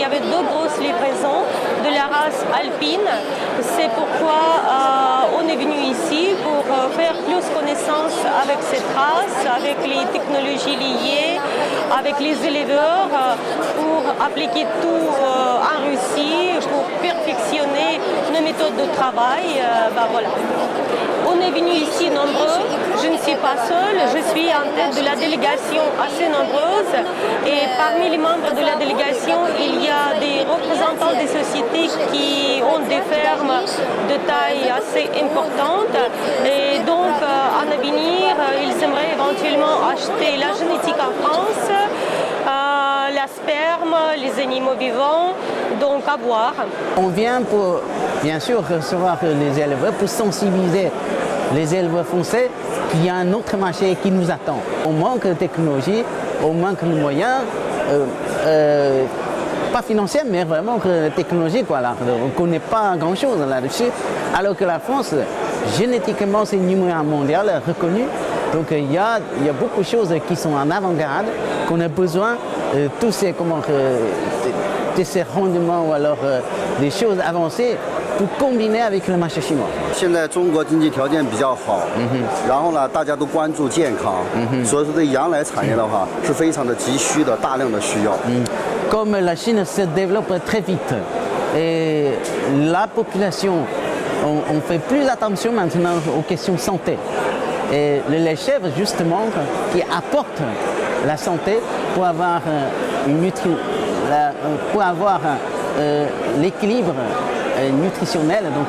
y avait deux grosses livraisons de la race alpine. C'est pourquoi on est venu ici pour faire plus connaissance avec cette race, avec les technologies liées, avec les éleveurs, pour appliquer tout en Russie, pour perfectionner nos méthodes de travail. Voilà. On est venu ici nombreux, je ne suis pas seule, je suis en tête de la délégation assez nombreuse et parmi les membres de la délégation, il y a des représentants des sociétés qui ont des fermes de taille assez importante et donc en avenir, ils aimeraient éventuellement acheter la génétique en France, la sperme, les animaux vivants, donc à boire. On vient pour, bien sûr, recevoir les éleveurs pour sensibiliser les éleveurs français qu'il y a un autre marché qui nous attend. On manque de technologie, on manque de moyens, pas financiers, mais vraiment de technologie. Là. On ne connaît pas grand-chose là-dessus, alors que la France, génétiquement, c'est le numéro 1 mondial reconnu. Donc il y a beaucoup de choses qui sont en avant-garde, qu'on a besoin de tous ces, ces rendements ou alors des choses avancées pour combiner avec le marché chinois. 现在中国经济条件比较好，然后呢，大家都关注健康，所以说对羊奶产业的话是非常的急需的，大量的需要。Comme la Chine se développe très vite et la population, on fait plus attention maintenant aux questions de santé. Et le lait chèvre, justement, qui apporte la santé pour avoir l'équilibre nutritionnel, donc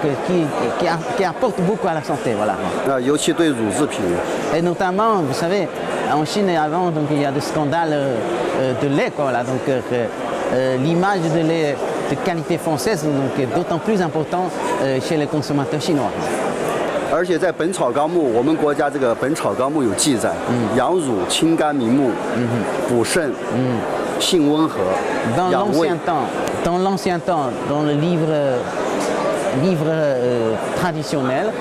qui apporte beaucoup à la santé. Voilà. Et notamment, vous savez, en Chine avant, donc, il y a des scandales de lait. Voilà, donc l'image de lait de qualité française donc, est d'autant plus importante chez les consommateurs chinois. 而且在《本草纲目》，我们国家这个《本草纲目》有记载，羊乳清肝明目，补肾，性温和，养胃。Dans l'ancien temps, dans le livre traditionnel,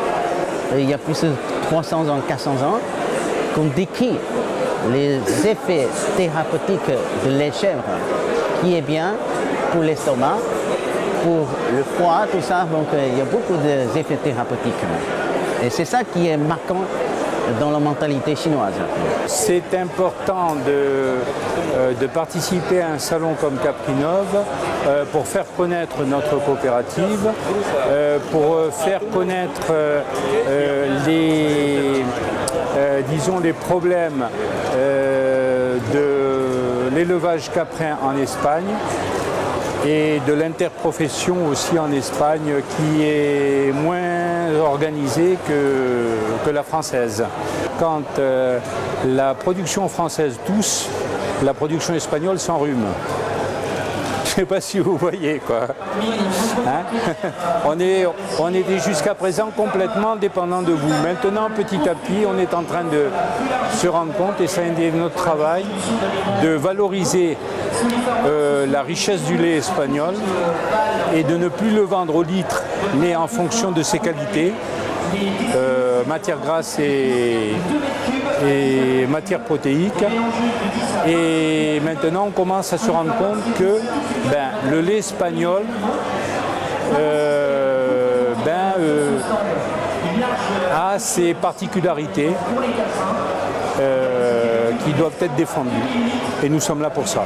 il y a plus de 300 ans, 400 ans, qu'on décrit les effets thérapeutiques de lait de chèvre, qui est bien pour l'estomac, pour le foie, tout ça. Donc il y a beaucoup d'effets thérapeutiques. Et c'est ça qui est marquant dans la mentalité chinoise. C'est important de participer à un salon comme Caprinov pour faire connaître notre coopérative, pour faire connaître les problèmes de l'élevage caprin en Espagne et de l'interprofession aussi en Espagne qui est moins organisée que la française. Quand la production française tousse, la production espagnole s'enrhume. Je ne sais pas si vous voyez quoi. Hein? On était jusqu'à présent complètement dépendant de vous. Maintenant, petit à petit, on est en train de se rendre compte, et c'est notre travail, de valoriser la richesse du lait espagnol et de ne plus le vendre au litre, mais en fonction de ses qualités, matière grasse et matière protéique. Et maintenant, on commence à se rendre compte que le lait espagnol a ses particularités qui doivent être défendues. Et nous sommes là pour ça.